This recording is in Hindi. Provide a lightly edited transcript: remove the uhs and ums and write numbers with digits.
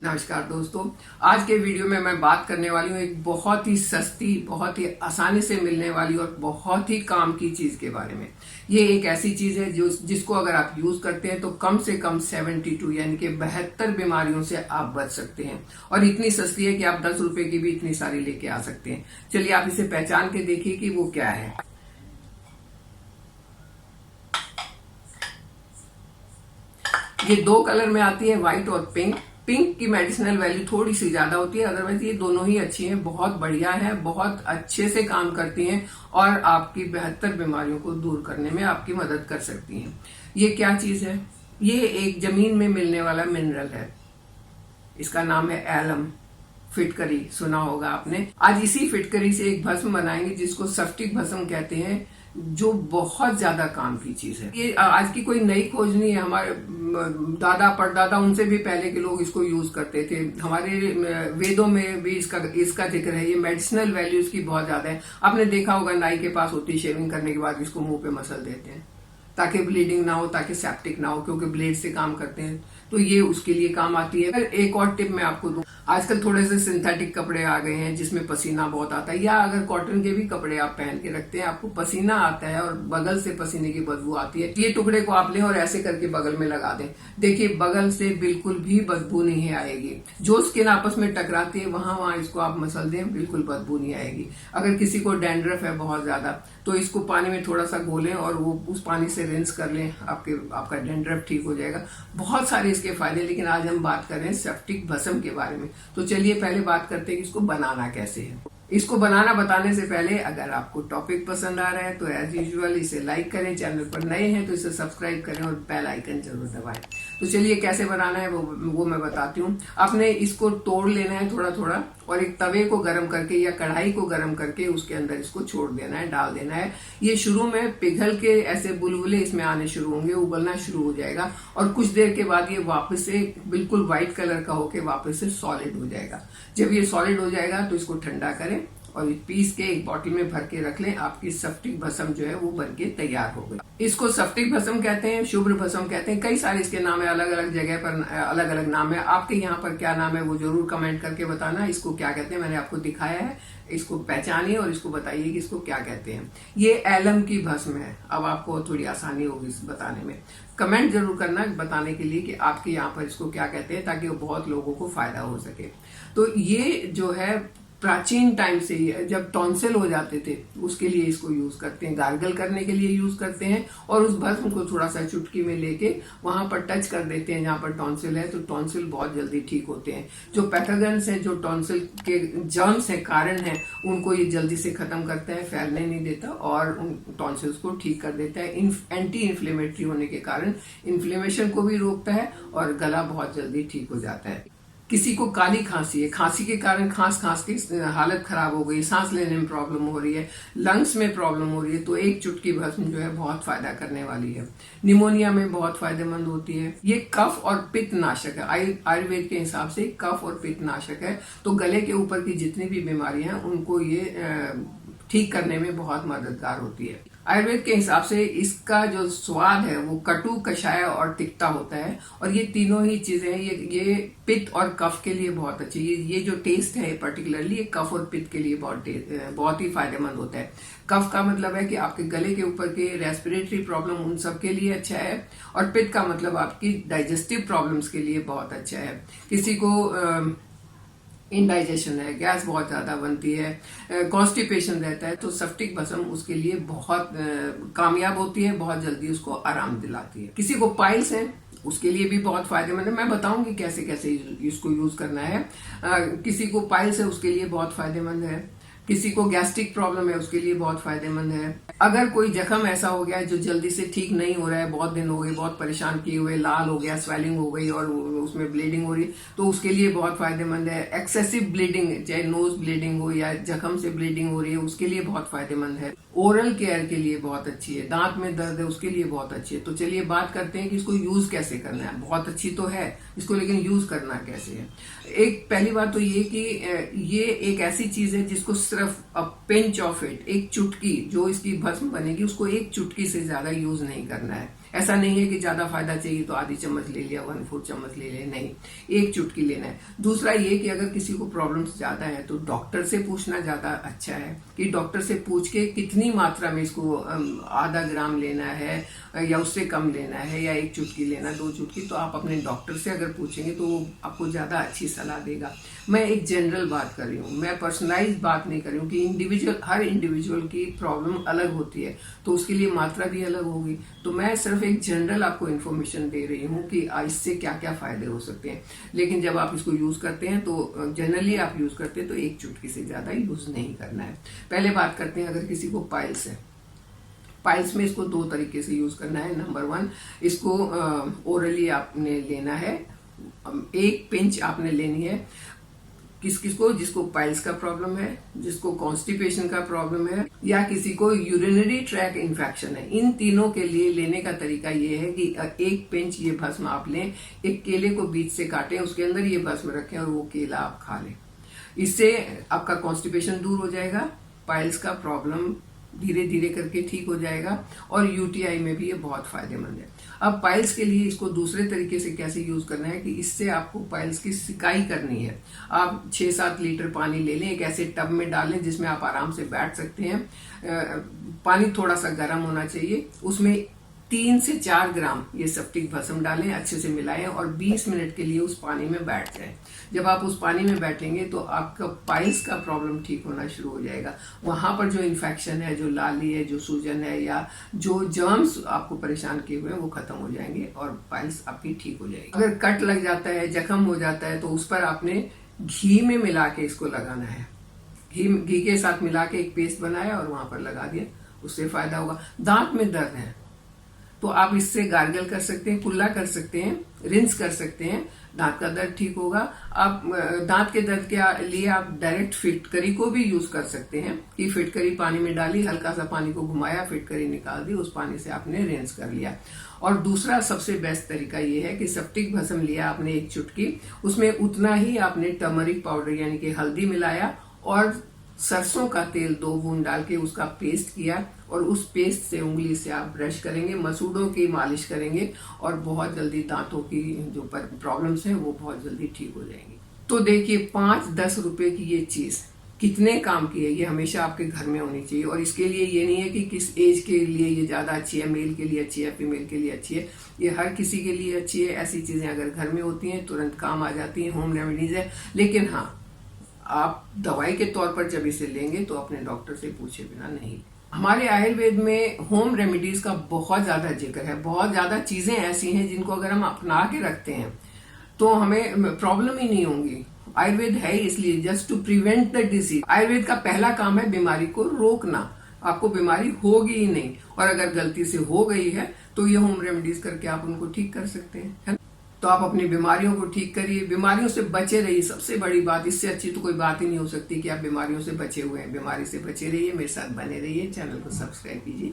नमस्कार दोस्तों। आज के वीडियो में मैं बात करने वाली हूँ एक बहुत ही सस्ती, बहुत ही आसानी से मिलने वाली और बहुत ही काम की चीज के बारे में। ये एक ऐसी चीज है जिसको अगर आप यूज करते हैं तो कम से कम 72 यानी कि 72 बीमारियों से आप बच सकते हैं। और इतनी सस्ती है कि आप 10 रुपए की भी इतनी सारी लेके आ सकते हैं। चलिए आप इसे पहचान के देखिए कि वो क्या है। ये दो कलर में आती है, व्हाइट और पिंक। पिंक की मेडिसिनल वैल्यू थोड़ी सी ज्यादा होती है, अदरवाइज ये दोनों ही अच्छी हैं, बहुत बढ़िया है, बहुत अच्छे से काम करती हैं और आपकी 72 बीमारियों को दूर करने में आपकी मदद कर सकती हैं। ये क्या चीज है? ये एक जमीन में मिलने वाला मिनरल है। इसका नाम है एलम। फिटकरी सुना होगा आपने। आज इसी फिटकरी से एक भस्म बनाएंगे जिसको सफ्टिक भस्म कहते हैं, जो बहुत ज्यादा काम की चीज है। ये आज की कोई नई खोज नहीं है। हमारे दादा परदादा उनसे भी पहले के लोग इसको यूज करते थे। हमारे वेदों में भी इसका जिक्र है। ये मेडिसिनल वैल्यू इसकी बहुत ज्यादा है। आपने देखा होगा नाई के पास होती है, शेविंग करने के बाद इसको मुंह पे मसल देते हैं ताकि ब्लीडिंग ना हो, ताकि सेप्टिक ना हो, क्योंकि ब्लेड से काम करते हैं तो ये उसके लिए काम आती है। एक और टिप मैं आपको दूं, आजकल थोड़े से सिंथेटिक कपड़े आ गए हैं जिसमें पसीना बहुत आता है, या अगर कॉटन के भी कपड़े आप पहन के रखते हैं, आपको पसीना आता है और बगल से पसीने की बदबू आती है, ये टुकड़े को आप लें और ऐसे करके बगल में लगा दें। देखिए बगल से बिल्कुल भी बदबू नहीं आएगी। जो स्किन आपस में टकराती है वहां इसको आप मसल दें, बिल्कुल बदबू नहीं आएगी। अगर किसी को डैंड्रफ है बहुत ज्यादा तो इसको पानी में थोड़ा सा घोलें और वो उस पानी से रिंस कर लें, आपका डैंड्रफ ठीक हो जाएगा। बहुत सारे इसके फायदे, लेकिन आज हम बात कर रहे हैं सेप्टिक भस्म के बारे में। तो चलिए पहले बात करते हैं कि इसको बनाना कैसे है। इसको बनाना बताने से पहले अगर आपको टॉपिक पसंद आ रहा है तो एज यूजुअल इसे लाइक करें, चैनल पर नए हैं तो इसे सब्सक्राइब करें और बेल आइकन जरूर दबाएं। तो चलिए कैसे बनाना है वो मैं बताती हूँ। आपने इसको तोड़ लेना है थोड़ा थोड़ा और एक तवे को गर्म करके या कढ़ाई को गर्म करके उसके अंदर इसको छोड़ देना है, डाल देना है। ये शुरू में पिघल के ऐसे बुलबुले इसमें आने शुरू होंगे, उबलना शुरू हो जाएगा और कुछ देर के बाद ये वापस से बिल्कुल व्हाइट कलर का होके वापस से सॉलिड हो जाएगा। जब ये सॉलिड हो जाएगा तो इसको ठंडा करें और पीस के एक बॉटल में भर के रख लें। आपकी सफ्टिक भस्म जो है वो बन के तैयार हो गई। इसको सफ्टिक भस्म कहते हैं, शुभ्र भस्म कहते हैं, कई सारे इसके नाम है, अलग अलग जगह पर अलग अलग नाम है। आपके यहाँ पर क्या नाम है वो जरूर कमेंट करके बताना। इसको क्या कहते हैं मैंने आपको दिखाया है, इसको पहचानिए और इसको बताइए कि इसको क्या कहते हैं। ये एलम की भस्म है। अब आपको थोड़ी आसानी होगी इस बताने में। कमेंट जरूर करना बताने के लिए कि आपके यहाँ पर इसको क्या कहते हैं, ताकि बहुत लोगों को फायदा हो सके। तो ये जो है प्राचीन टाइम से ही जब टॉन्सिल हो जाते थे उसके लिए इसको यूज करते हैं, गार्गल करने के लिए यूज करते हैं। और उस भस्म को थोड़ा सा चुटकी में लेके वहां पर टच कर देते हैं जहां पर टॉन्सिल है, तो टॉन्सिल बहुत जल्दी ठीक होते हैं। जो पैथोजेंस है, जो टॉन्सिल के जर्म्स है, कारण है, उनको ये जल्दी से खत्म करता है, फैलने नहीं देता और उन टॉन्सिल्स को ठीक कर देता है। एंटी इन्फ्लेमेटरी होने के कारण इन्फ्लेमेशन को भी रोकता है और गला बहुत जल्दी ठीक हो जाता है। किसी को काली खांसी है, खांसी के कारण खांस खांस की हालत खराब हो गई, सांस लेने में प्रॉब्लम हो रही है, लंग्स में प्रॉब्लम हो रही है, तो एक चुटकी भस्म जो है बहुत फायदा करने वाली है। निमोनिया में बहुत फायदेमंद होती है। ये कफ और पित्त नाशक है। आयुर्वेद के हिसाब से कफ और पित्त नाशक है। तो गले के ऊपर की जितनी भी बीमारियां हैं उनको ये ठीक करने में बहुत मददगार होती है। आयुर्वेद के हिसाब से इसका जो स्वाद है वो कटु, कषाय और तिक्ता होता है। और ये तीनों ही चीजें ये पित्त और कफ के लिए बहुत अच्छी। ये जो टेस्ट है पर्टिकुलरली ये कफ और पित्त के लिए बहुत ही फायदेमंद होता है। कफ का मतलब है कि आपके गले के ऊपर के रेस्पिरेटरी प्रॉब्लम उन सब के लिए अच्छा है, और पित्त का मतलब आपकी डाइजेस्टिव प्रॉब्लम्स के लिए बहुत अच्छा है। किसी को इनडाइजेशन है, गैस बहुत ज्यादा बनती है, कॉन्स्टिपेशन रहता है, तो सफ्टिक भस्म उसके लिए बहुत कामयाब होती है, बहुत जल्दी उसको आराम दिलाती है। किसी को पाइल्स है उसके लिए भी बहुत फायदेमंद है। मैं बताऊंगी कैसे कैसे इसको यूज करना है। किसी को पाइल्स है उसके लिए बहुत फायदेमंद है। किसी को गैस्ट्रिक प्रॉब्लम है उसके लिए बहुत फायदेमंद है। अगर कोई जख्म ऐसा हो गया है जो जल्दी से ठीक नहीं हो रहा है, बहुत दिन हो गए, बहुत परेशान किए हुए, लाल हो गया, स्वेलिंग हो गई और उसमें ब्लीडिंग हो रही, तो उसके लिए बहुत फायदेमंद है। एक्सेसिव ब्लीडिंग, चाहे नोज ब्लीडिंग हो या जख्म से ब्लीडिंग हो रही है, उसके लिए बहुत फायदेमंद है। ओरल केयर के लिए बहुत अच्छी है। दांत में दर्द है उसके लिए बहुत अच्छी है। तो चलिए बात करते हैं कि इसको यूज कैसे करना है। बहुत अच्छी तो है इसको, लेकिन यूज करना कैसे है। एक पहली बात तो ये कि ये एक ऐसी चीज है जिसको सिर्फ अ पिंच ऑफ इट, एक चुटकी, जो इसकी भस्म बनेगी उसको एक चुटकी से ज्यादा यूज नहीं करना है। ऐसा नहीं है कि ज्यादा फायदा चाहिए तो आधी चम्मच ले लिया, 1/4 चम्मच ले लिया, नहीं, एक चुटकी लेना है। दूसरा ये कि अगर किसी को प्रॉब्लम्स ज्यादा है तो डॉक्टर से पूछना ज्यादा अच्छा है, कि डॉक्टर से पूछ के कितनी मात्रा में इसको आधा ग्राम लेना है या उससे कम लेना है, या एक चुटकी लेना, 2 चुटकी, तो आप अपने डॉक्टर से अगर पूछेंगे तो वो आपको ज्यादा अच्छी सलाह देगा। मैं एक जनरल बात कर रही हूँ, मैं पर्सनलाइज बात नहीं कर रही हूँ कि हर इंडिविजुअल की प्रॉब्लम अलग होती है तो उसके लिए मात्रा भी अलग होगी। तो मैं सिर्फ एक जनरल आपको इन्फॉर्मेशन दे रही हूँ कि इससे क्या क्या फायदे हो सकते हैं। लेकिन जब आप इसको यूज करते हैं तो जनरली आप यूज करते हैं तो एक चुटकी से ज्यादा यूज नहीं करना है। पहले बात करते हैं अगर किसी को पाइल्स है, पाइल्स में इसको 2 तरीके से यूज करना है। नंबर 1, इसको ओरली आपने लेना है, 1 पिंच आपने लेनी है। किस किस को, जिसको पाइल्स का प्रॉब्लम है, जिसको कॉन्स्टिपेशन का प्रॉब्लम है, या किसी को यूरिनरी ट्रैक इन्फेक्शन है, इन तीनों के लिए लेने का तरीका ये है कि 1 पिंच ये भस्म आप लें, एक केले को बीच से काटें, उसके अंदर ये भस्म रखें और वो केला आप खा लें। इससे आपका कॉन्स्टिपेशन दूर हो जाएगा, पाइल्स का प्रॉब्लम धीरे धीरे करके ठीक हो जाएगा, और यूटीआई में भी ये बहुत फायदेमंद है। अब पाइल्स के लिए इसको दूसरे तरीके से कैसे यूज करना है कि इससे आपको पाइल्स की सिकाई करनी है। आप 6-7 लीटर पानी ले लें, एक ऐसे टब में डालें जिसमें आप आराम से बैठ सकते हैं। पानी थोड़ा सा गर्म होना चाहिए, उसमें 3 से 4 ग्राम ये सेप्टिक भस्म डालें, अच्छे से मिलाएं और 20 मिनट के लिए उस पानी में बैठ जाएं। जब आप उस पानी में बैठेंगे तो आपका पाइल्स का प्रॉब्लम ठीक होना शुरू हो जाएगा। वहां पर जो इन्फेक्शन है, जो लाली है, जो सूजन है, या जो जर्म्स आपको परेशान किए हुए हैं वो खत्म हो जाएंगे और पाइल्स आपकी ठीक हो जाएगी। अगर कट लग जाता है, जख्म हो जाता है, तो उस पर आपने घी में मिला के इसको लगाना है। घी के साथ मिला के एक पेस्ट बनाया और वहां पर लगा दिया, उससे फायदा होगा। दांत में दर्द है तो आप इससे गार्गल कर सकते हैं, कुल्ला कर सकते हैं, रिंस कर सकते हैं, दांत का दर्द ठीक होगा। आप दांत के दर्द के लिए आप डायरेक्ट फिटकरी को भी यूज कर सकते हैं, कि फिटकरी पानी में डाली, हल्का सा पानी को घुमाया, फिटकरी निकाल दी, उस पानी से आपने रिंस कर लिया। और दूसरा सबसे बेस्ट तरीका ये है कि सेप्टिक भस्म लिया आपने 1 चुटकी, उसमें उतना ही आपने टर्मरिक पाउडर यानी कि हल्दी मिलाया और सरसों का तेल 2 बूंद डाल के उसका पेस्ट किया, और उस पेस्ट से उंगली से आप ब्रश करेंगे, मसूड़ों की मालिश करेंगे, और बहुत जल्दी दांतों की जो प्रॉब्लम्स हैं वो बहुत जल्दी ठीक हो जाएंगी। तो देखिए 5-10 रुपए की ये चीज कितने काम की है, ये हमेशा आपके घर में होनी चाहिए। और इसके लिए ये नहीं है कि किस एज के लिए ये ज्यादा अच्छी है, मेल के लिए अच्छी है, फीमेल के लिए अच्छी है, ये हर किसी के लिए अच्छी है। ऐसी चीजें अगर घर में होती हैं तुरंत काम आ जाती हैं, होम रेमेडीज है। लेकिन हाँ, आप दवाई के तौर पर जब इसे लेंगे तो अपने डॉक्टर से पूछे बिना नहीं। हमारे आयुर्वेद में होम रेमेडीज का बहुत ज्यादा जिक्र है, बहुत ज्यादा चीजें ऐसी हैं जिनको अगर हम अपना के रखते हैं तो हमें प्रॉब्लम ही नहीं होंगी। आयुर्वेद है इसलिए just to prevent the disease. Ayurveda का पहला काम है बीमारी को रोकना, आपको बीमारी होगी ही नहीं, और अगर गलती से हो गई है तो ये होम रेमेडीज करके आप उनको ठीक कर सकते हैं, है ना? तो आप अपनी बीमारियों को ठीक करिए, बीमारियों से बचे रहिए। सबसे बड़ी बात, इससे अच्छी तो कोई बात ही नहीं हो सकती कि आप बीमारियों से बचे हुए हैं। बीमारी से बचे रहिए, मेरे साथ बने रहिए, चैनल को सब्सक्राइब कीजिए।